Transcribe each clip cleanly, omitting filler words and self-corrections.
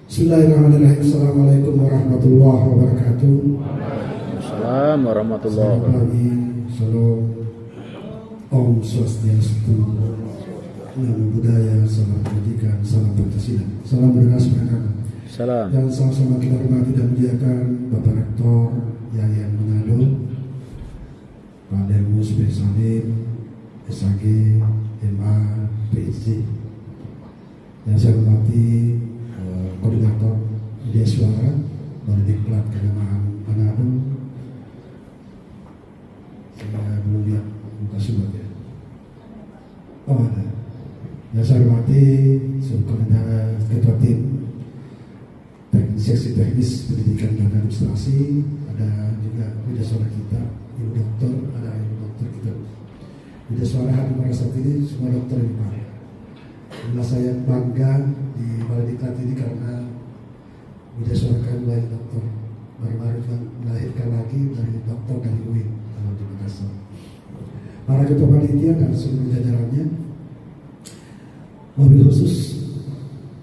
Bismillahirrahmanirrahim. Assalamualaikum warahmatullahi wabarakatuh. Assalamualaikum warahmatullahi Selamat pagi, salam, Om Swastiastu, Namo Buddhaya, salam pendidikan, salam Pancasila, salam berkas beragama. Salam. Dan sama-sama kita hormati dan muliakan Bapak Rektor Yayan Manado, Pak Delmus P. Salim, SAG, MA, PhD. Yang saya hormati Koordinator Media Suara Balediklat Keagamaan Manado. Saya belum lihat muka surat ya. Oh ada. Yang saya hormati Ketua Tim Seksi Teknis Pendidikan dan Administrasi. Ada juga Media Suara kita, Ibu Dokter, ada Ibu Dokter kita. Media Suara hadir pada saat ini semua dokter ini Pak. Inilah saya bangga di Balediklat ini karena Media Suara kami banyak dokter. Baru-baru juga melahirkan lagi dari dokter dari UIN kalau di Makassar. Para ketua panitia dan seluruh jajarannya, mobil khusus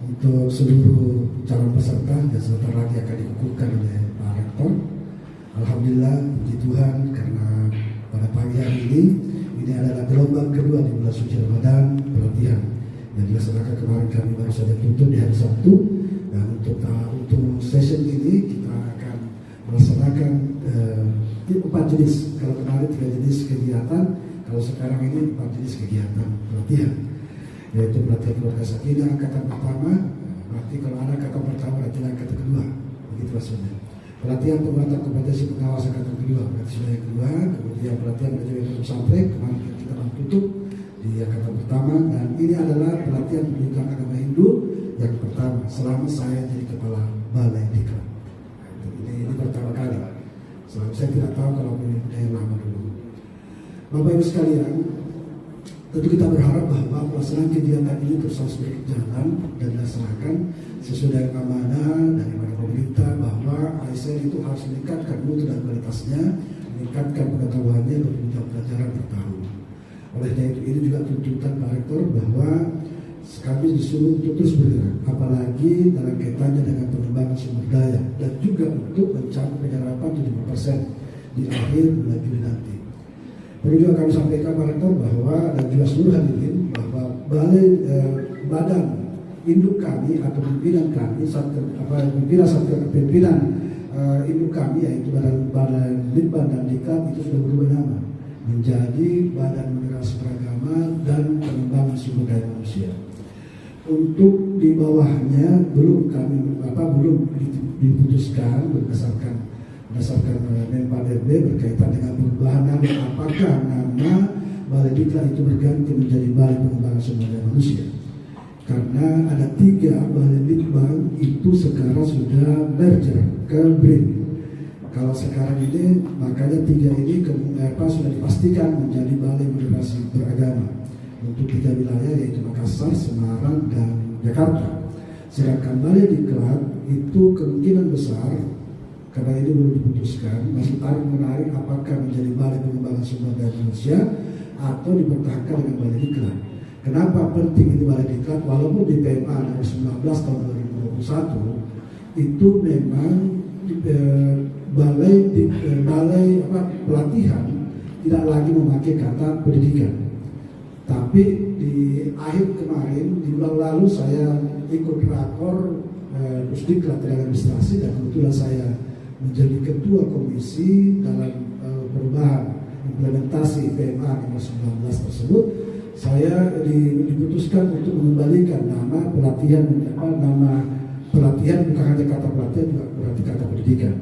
untuk seluruh calon peserta dan sebentar lagi akan dikukuhkan oleh Pak Rektor. Alhamdulillah, puji Tuhan karena pada pagi hari ini adalah gelombang kedua di bulan suci Ramadan pelatihan yang dilaksanakan kemarin. Kami baru saja tutup di hari Sabtu, dan untuk session ini kita akan melaksanakan 4 jenis. Kalau kemarin 3 jenis kegiatan, kalau sekarang ini 4 jenis kegiatan pelatihan, yaitu pelatihan keluarga sakinah angkatan pertama. Berarti kalau ada angkatan pertama berarti angkatan kedua, begitu maksudnya. Pelatihan penguatan kompetensi pengawas angkatan kedua berarti sudah yang kedua. Kemudian pelatihan manajemen pesantren kemarin kita tutup di angkatan pertama, dan ini adalah pelatihan pendidikan agama Hindu yang pertama selama saya jadi kepala Balai Diklat. Ini pertama kali. Selama saya tidak tahu kalau budaya lama dulu. Bapak Ibu sekalian, tentu kita berharap bahwa pelaksanaan kegiatan ini terus berjalan dan dilaksanakan sesuai dengan amanah dari pemerintah, bahwa ASN itu harus meningkatkan mutu dan kualitasnya, meningkatkan pengetahuannya dan menjawab pelajaran per tahun. Olehnya itu ini juga tuntutan Pak Rektor bahwa kami disuruh untuk terus bergerak, apalagi dalam kaitannya dengan pengembangan sumber daya dan juga untuk mencapai penyerapan 70% di akhir bulan Juli nanti. Perlu juga kami sampaikan Pak Rektor bahwa dan juga seluruh hadirin bahwa badan induk kami atau pimpinan kami, pimpinan induk kami yaitu badan Litbang dan Diklat itu sudah berubah nama menjadi Badan Moderasi Beragama dan Pengembangan Sumber Daya Manusia. Untuk di bawahnya belum diputuskan berdasarkan Menpadrb berkaitan dengan perubahan nama, apakah nama Balai Diklat itu berganti menjadi Balai Pengembangan Sumber Daya Manusia. Karena ada 3 Balai Litbang itu sekarang sudah merger ke BRIN. Kalau sekarang ini makanya 3 ini sudah dipastikan menjadi Balai Moderasi Beragama untuk 3 wilayah yaitu Makassar, Semarang, dan Jakarta. Sedangkan Balai Diklat itu kemungkinan besar karena ini belum diputuskan, masih tarik menarik apakah menjadi Balai Pengembangan Sumber Daya Manusia atau dipertahankan dengan Balai Diklat. Pelatihan penting ini Balai Diklat, walaupun di PMA nomor 19 tahun 2021 itu memang pelatihan tidak lagi memakai kata pendidikan. Tapi di akhir kemarin, di bulan lalu saya ikut rakor Pusdiklat dan Administrasi, dan kebetulan saya menjadi ketua komisi dalam perubahan implementasi PMA nomor 19 tersebut. Saya diputuskan untuk mengembalikan nama pelatihan, nama pelatihan bukan hanya kata pelatihan, juga berarti kata pendidikan.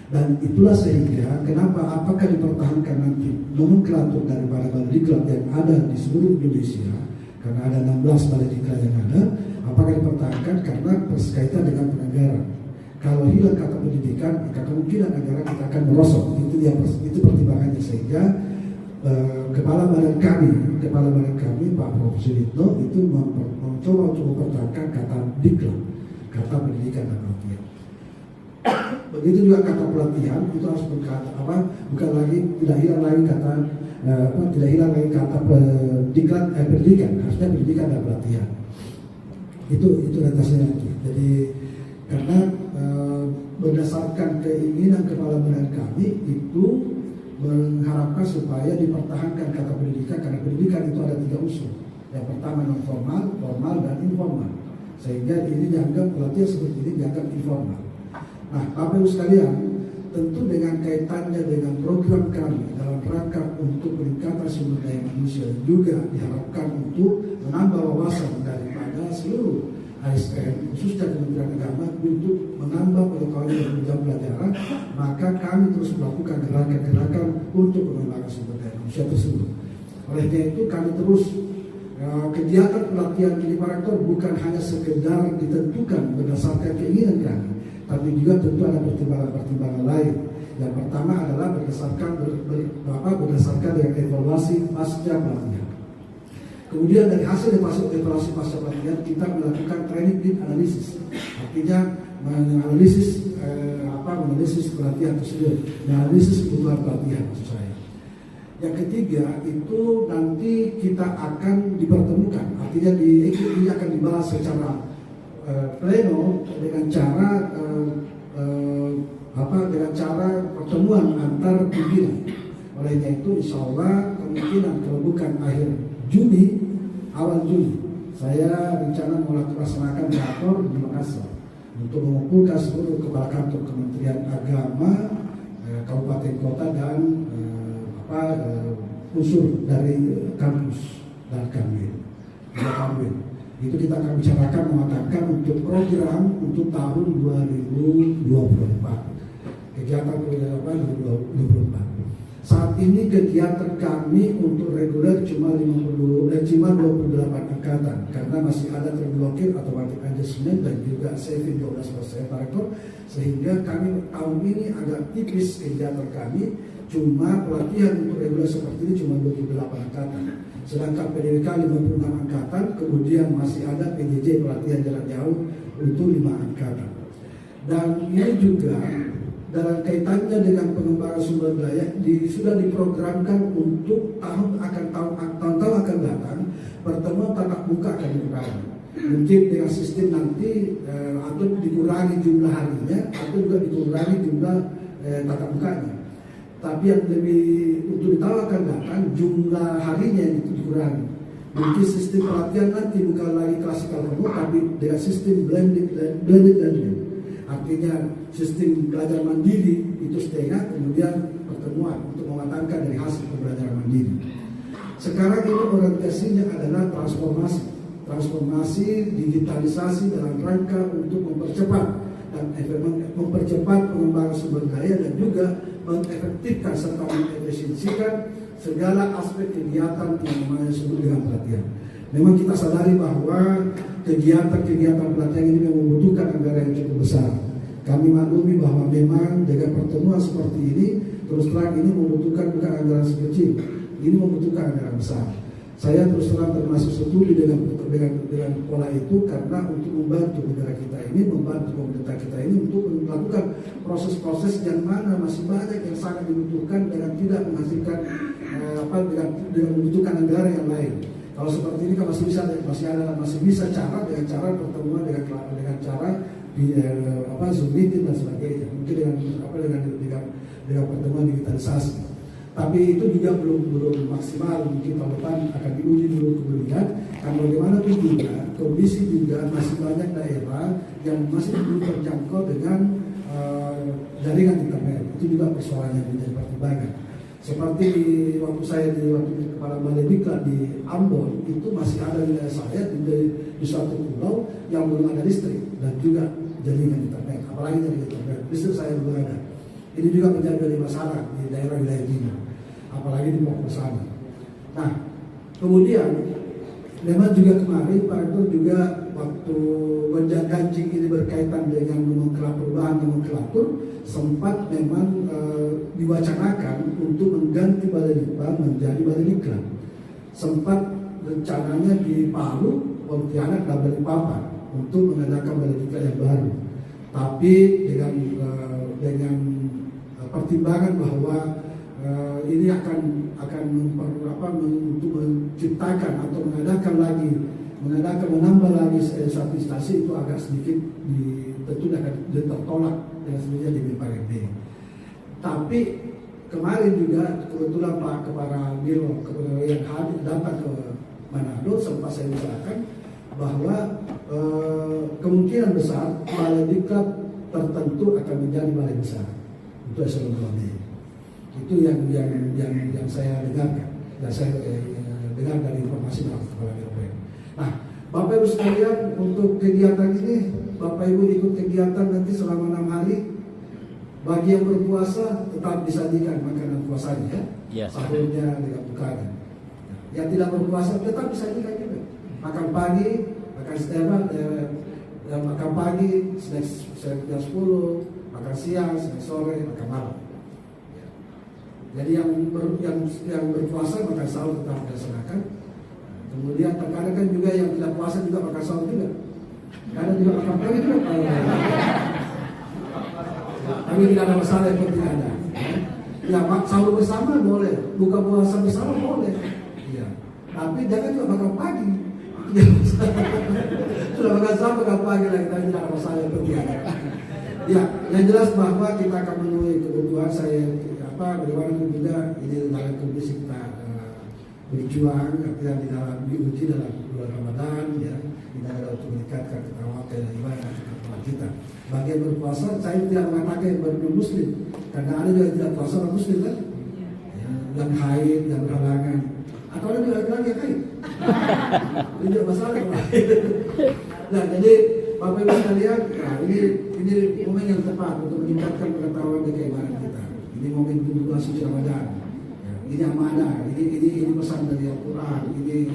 Dan itulah sehingga kenapa apakah dipertahankan nanti nomenklatur dari Balai Diklat yang ada di seluruh Indonesia, karena ada 16 Balai Diklat yang ada, apakah dipertahankan karena berkaitan dengan penanggaran. Kalau hilang kata pendidikan, maka kemungkinan anggaran kita akan merosot. Itu pertimbangannya, sehingga Kepala badan kami Pak Prof. Sulitno itu mencoba untuk mempertahankan kata diklat, kata pendidikan dan pelatihan. Begitu juga kata pelatihan itu harus berkata bukan lagi, tidak hilang lagi kata pendidikan, harusnya pendidikan dan pelatihan. Itu atasnya itu. Jadi karena berdasarkan keinginan kepala badan kami itu mengharapkan supaya dipertahankan kata pendidikan, karena pendidikan itu ada 3 unsur. Yang pertama non formal, formal, dan informal. Sehingga ini dianggap pelatihan seperti ini dianggap informal. Nah, Bapak Ibu sekalian, tentu dengan kaitannya dengan program kami dalam rangka untuk peningkatan sumber daya manusia juga diharapkan untuk menambah wawasan daripada seluruh ASN, khususnya Kementerian Agama, untuk menambah pengetahuan dan jenjang pelajaran, maka kami terus melakukan gerakan-gerakan untuk pengembangan sumber daya manusia tersebut. Olehnya itu kami terus kegiatan pelatihan ini Pak Rektor bukan hanya sekedar ditentukan berdasarkan keinginan kami, tapi juga tentu ada pertimbangan-pertimbangan lain. Yang pertama adalah berdasarkan dengan evaluasi pasca pelatihan. Kemudian dari hasil evaluasi pasca pelatihan kita melakukan training need analysis, artinya menganalisis pelatihan tersebut, menganalisis kebutuhan pelatihan maksud saya. Yang ketiga itu nanti kita akan dipertemukan, artinya ini akan dibahas secara pleno dengan cara dengan cara pertemuan antar pimpinan. Olehnya itu insya Allah kemungkinan kalau bukan akhir Juni, awal Juni, saya rencana melaksanakan rapor di Makassar untuk mengumpulkan seluruh kepala kantor Kementerian Agama, kabupaten kota dan unsur dari kampus dan kanwil. Itu kita akan bicarakan mengatakan untuk program untuk tahun 2024, kegiatan 2024. Saat ini kegiatan kami untuk reguler cuma 28 angkatan karena masih ada terblokir automatic adjustment dan juga saving 12% Pak Rektor, sehingga kami tahun ini agak tipis kegiatan kami, cuma pelatihan untuk reguler seperti ini cuma 28 angkatan, sedangkan PDWK 56 angkatan, kemudian masih ada PJJ pelatihan jarak jauh untuk 5 angkatan. Dan ini juga dalam kaitannya dengan pengembangan sumber daya sudah diprogramkan untuk tahun akan datang pertemuan tatap muka akan dikurangi. Mungkin dengan sistem nanti atau dikurangi jumlah harinya atau juga dikurangi jumlah tatap mukanya. Tapi yang lebih untuk di tahun akan datang jumlah harinya itu dikurangi. Mungkin sistem pelatihan nanti bukan lagi klasikal remote tapi dengan sistem blended learning. Artinya sistem belajar mandiri itu setengah, kemudian pertemuan untuk mematangkan dari hasil pembelajaran mandiri. Sekarang ini orientasinya adalah transformasi digitalisasi dalam rangka untuk mempercepat pengembangan sumber daya dan juga mengefektifkan serta mengefisiensikan segala aspek kegiatan yang disebut dengan pelatihan. Memang kita sadari bahwa kegiatan pelatihan ini membutuhkan anggaran yang cukup besar. Kami maklumi bahwa memang dengan pertemuan seperti ini, terus terang ini membutuhkan bukan anggaran sekecil, ini membutuhkan anggaran besar. Saya terus terang termasuk setuju dengan pola itu karena untuk membantu negara kita ini, membantu pemerintah kita ini untuk melakukan proses-proses yang mana masih banyak yang sangat dibutuhkan dan tidak menghasilkan dengan membutuhkan anggaran yang lain. Kalau seperti ini kan masih bisa cara dengan cara pertemuan dengan cara di Zoom meeting dan sebagainya. Mungkin dengan pertemuan digitalisasi. Tapi itu juga belum maksimal. Mungkin tahun depan akan diuji dulu kemudian. Karena bagaimanapun juga kondisi juga masih banyak daerah yang masih belum terjangkau dengan jaringan internet. Itu juga persoalan yang menjadi pertimbangan. Seperti waktu saya di kepala Balai Diklat di Ambon, itu masih ada wilayah saya di suatu pulau yang belum ada listrik dan juga jaringan internet, apalagi jaringan internet. Listrik saya belum ada. Ini juga menjadi masalah di daerah wilayah timur, apalagi di Papua sana. Nah, kemudian memang juga kemarin Pak Rektor juga waktu gonjang-ganjing ini berkaitan dengan perubahan nomenklatur sempat memang diwacanakan untuk mengganti Balai Diklat menjadi Balai Diklat. Sempat rencananya di Palu, Pontianak dan Balikpapan untuk mengadakan Balai Diklat yang baru. Tapi dengan pertimbangan bahwa ini akan untuk menciptakan atau mengadakan lagi mengadakan menambah lagi satu instansi itu agak sedikit tentu akan tertolak dengan sebenarnya di BPRD. Tapi kemarin juga kebetulan Pak Kepala Biro Kepegawaian hadir datang ke Manado, sempat saya bicarakan bahwa kemungkinan besar balai diklat tertentu akan menjadi balai besar untuk eselon 2B. Itu yang saya dengarkan, dan saya dengar dari informasi dari Kepala Biro. Nah, Bapak Ibu sekalian, untuk kegiatan ini Bapak Ibu ikut kegiatan nanti selama 6 hari. Bagi yang berpuasa tetap disajikan makanan puasanya ya. Yes. Sahurnya dengan bukanya. Yang tidak berpuasa tetap disajikan juga. Makan pagi, makan pagi, snack jam 10, makan siang, snack sore, makan malam. Ya. Jadi yang berpuasa makan sahur tetap dilaksanakan. Kemudian terkadang kan juga yang tidak puasa juga makan sahur juga. Kadang juga makan pagi juga. Tapi tidak ada masalah yang tidak ada. Ya, sahur bersama boleh, buka puasa bersama boleh. Ya. Tapi jangan juga makan pagi. Sudah makan sahur makan pagi lagi, tapi tidak ada masalah yang tidak ada. Ya, yang jelas bahwa kita akan memenuhi kebutuhan saya bagaimana juga ini dalam kondisi kita berjuang, artinya di dalam diuji dalam bulan Ramadan ya, kita ada untuk meningkatkan ketakwaan dan ibadah kita. Bagi yang berpuasa, saya tidak mengatakan yang belum muslim, karena ada juga yang tidak puasa orang muslim kan, ya, yang haid, yang berhalangan, atau ada juga lagi yang haid. Ini tidak masalah. Nah, jadi Bapak Ibu sekalian, nah, ini momen yang tepat untuk meningkatkan pengetahuan dan keimanan kita. Ini momen bulan suci Ramadan. Ya, ini amanah, ini pesan dari Al-Quran, ini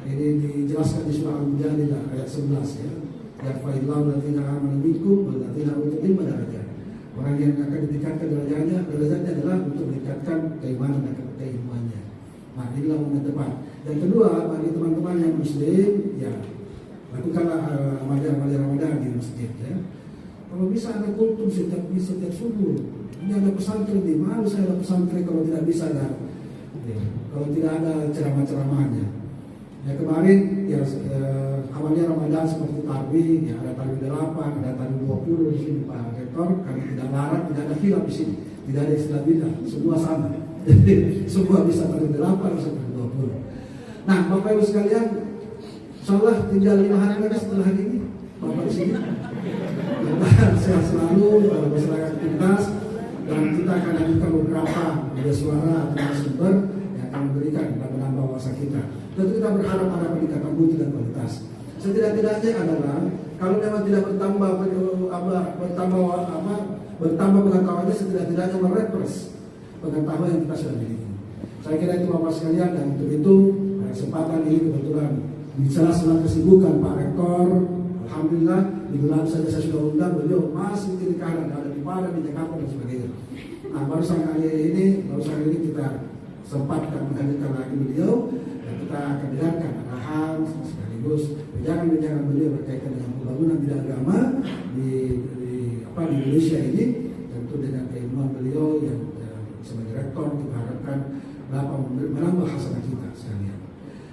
dijelaskan di surah Al-Mujadilah ayat 11 ya. Yarfa'illahu alladziina aamanu minkum walladziina utul ilma darajat. Orang yang akan ditingkatkan derajatnya adalah untuk meningkatkan keimanan dan keilmuannya. Nah, inilah momen tepat. Yang kedua, bagi teman-teman yang muslim, ya lakukanlah amalan Ramadan di masjid ya. Kalau bisa ada kultum setiap subuh. Ini ada pesantren di mana saya ada pesantren kalau tidak bisa ada. Ya, kalau tidak ada ceramah-ceramahnya. Ya kemarin ya awalnya Ramadan seperti tarwih, ya ada tarwih 8, ada tarwih 20 di sini Pak Rektor, karena tidak larang, tidak ada khilaf di sini, tidak ada istilah bidah, semua sama. Jadi semua bisa tarwih 8 sampai 20. Nah, Bapak Ibu sekalian, insyaallah tinggal 5 hari lagi setelah hari ini Bapak di sini. Sehat selalu, masyarakat aktivitas, dan kita akan lanjutkan beberapa media suara atau sumber yang akan memberikan dan menambah wawasan kita. Tentu kita berharap ada peningkatan mutu dan kualitas. Setidak-tidaknya adalah kalau memang tidak bertambah pengetahuannya, setidak-tidaknya merepres pengetahuan yang kita sudah miliki. Saya kira itu Bapak sekalian, dan untuk itu kesempatan ini kebetulan di sela-sela kesibukan Pak Rektor, alhamdulillah di bulan saja saya sudah undang beliau masih di kanan, ada di Padang, di Jakarta dan sebagainya. Nah, barusan kali ini kita sempatkan menghadirkan lagi beliau. Kita akan dengarkan arahan sekaligus bincang-bincang beliau berkaitan dengan pembangunan bidang agama di Indonesia ini, tentu dengan keilmuan beliau yang sebagai rektor kita harapkan dapat menambah hasanah kita sekalian.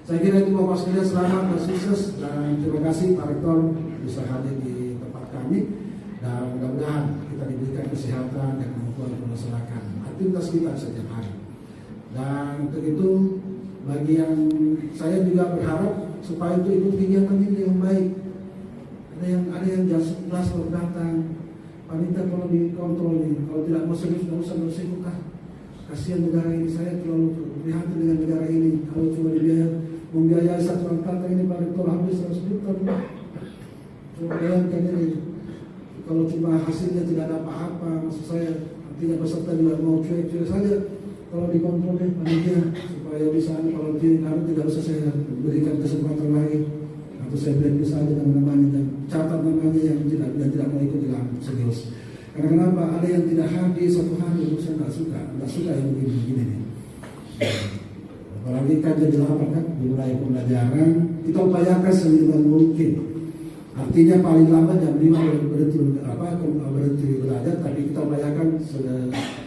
Saya kira itu Bapak sekalian, selamat dan sukses, dan terima kasih Pak Rektor bisa hadir di tempat kami, dan mudah-mudahan kita diberikan kesehatan dan kemampuan melaksanakan aktivitas kita setiap hari. Dan untuk itu bagi yang saya juga berharap supaya itu ikut kegiatan ini yang baik. Ada yang jam 11 baru datang. Panitia kalau dikontrol nih, kalau tidak mau serius nggak usah sibuk ah. Kasihan negara ini, saya terlalu prihatin dengan negara ini. Kalau cuma membiayai satu angkatan ini Pak Rektor habis 100 juta. Coba bayangkan ini, kalau cuma hasilnya tidak ada apa-apa, maksud saya artinya peserta juga mau cuek-cuek saja. Kalau dikontrol deh panitia supaya bisa, kalau tidak usah saya berikan kesempatan lagi atau saya blacklist saja nama-namanya dan catat namanya yang tidak mau ikut dalam serius. Karena kenapa? Ada yang tidak hadir satu hari, saya nggak suka yang begini nih. Apalagi kan jadi lapar kan, dimulai pembelajaran, kita upayakan seminimal mungkin. Artinya paling lambat jam 5 berhenti belajar, tapi kita upayakan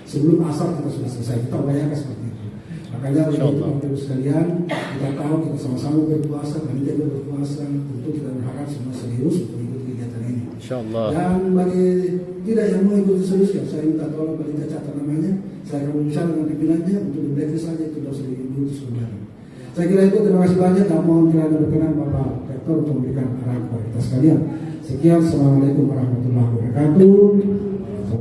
sebelum asar kita sudah selesai. Kita upayakan seperti itu. Maka Makanya oleh itu Insyaallah. Bapak Ibu sekalian, kita tahu kita sama-sama berpuasa, panitia juga berpuasa, tentu kita berharap semua serius untuk ikut kegiatan ini. Insyaallah. Dan bagi tidak yang mau ikut serius, ya saya minta tolong panitia catat namanya, saya akan berbicara dengan pimpinannya untuk di blacklist saja, itu sudah diutus kembali. Saya kira itu, terima kasih banyak dan mohon kiranya berkenan Bapak Rektor untuk memberikan arahan kepada kita sekalian. Sekian, Assalamualaikum warahmatullahi wabarakatuh.